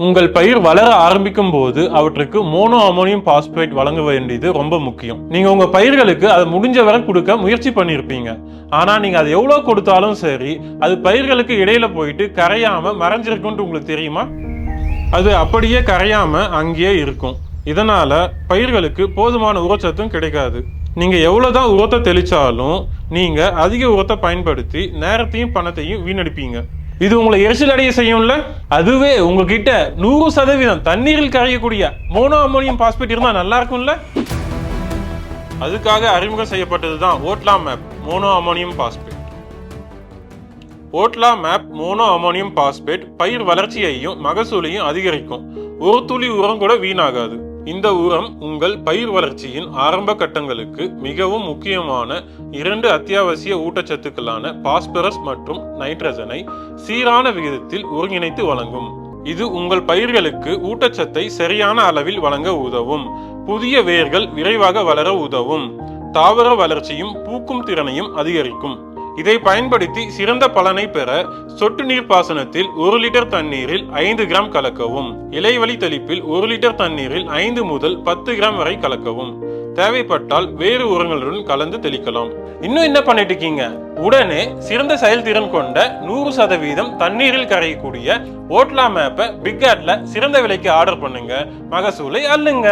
உங்கள் பயிர் வளர ஆரம்பிக்கும் போது அவற்றுக்கு மோனோ அமோனியம் பாஸ்பேட் வழங்க வேண்டியது ரொம்ப முக்கியம். நீங்க உங்க பயிர்களுக்கு அதை முடிஞ்ச வரை கொடுக்க முயற்சி பண்ணியிருப்பீங்க. ஆனா நீங்க அதை எவ்வளவு கொடுத்தாலும் சரி, அது பயிர்களுக்கு இடையில போயிட்டு கரையாம மறைஞ்சிருக்கும்னு உங்களுக்கு தெரியுமா? அது அப்படியே கரையாம அங்கேயே இருக்கும். இதனால பயிர்களுக்கு போதுமான உரச்சத்தும் கிடைக்காது. நீங்க எவ்வளவுதான் உரத்தை தெளிச்சாலும் நீங்க அதிக உரத்தை பயன்படுத்தி நேரத்தையும் பணத்தையும் வீணடிப்பீங்க. இது உங்களை எரிச்சல் அடைய செய்யும்ல. அதுவே உங்ககிட்ட 100% தண்ணீரில் கரையக்கூடிய மோனோ அமோனியம் பாஸ்பேட் இருந்தா நல்லா இருக்கும்ல. அதுக்காக அறிமுகம் செய்யப்பட்டதுதான் Otla MAP mono ammonium phosphate. Otla MAP mono ammonium phosphate பயிர் வளர்ச்சியையும் மகசூலையும் அதிகரிக்கும். ஒரு துளி உரம் கூட வீணாகாது. இந்த உரம் உங்கள் பயிர் வளர்ச்சியின் ஆரம்ப கட்டங்களுக்கு மிகவும் முக்கியமான 2 அத்தியாவசிய ஊட்டச்சத்துக்களான பாஸ்பரஸ் மற்றும் நைட்ரஜனை சீரான விகிதத்தில் ஒருங்கிணைத்து வழங்கும். இது உங்கள் பயிர்களுக்கு ஊட்டச்சத்தை சரியான அளவில் வழங்க உதவும். புதிய வேர்கள் விரைவாக வளர உதவும். தாவர வளர்ச்சியும் பூக்கும் திறனையும் அதிகரிக்கும். இதை பயன்படுத்தி சிறந்த பலனை பெற சொட்டு நீர் பாசனத்தில் 1 லிட்டர் தண்ணீரில் 5 கிராம் கலக்கவும். இலைவழி தெளிப்பில் 1 லிட்டர் தண்ணீரில் 5 முதல் 10 கிராம் வரை கலக்கவும். தேவைப்பட்டால் வேறு உரங்களுடன் கலந்து தெளிக்கலாம். இன்னும் என்ன பண்ணிட்டு இருக்கீங்க? உடனே சிறந்த செயல்திறன் கொண்ட 100% தண்ணீரில் கரையக்கூடிய ஓட்லா மேப்பை பிக் ஆட்ல சிறந்த விலைக்கு ஆர்டர் பண்ணுங்க. மகசூலை அள்ளுங்க.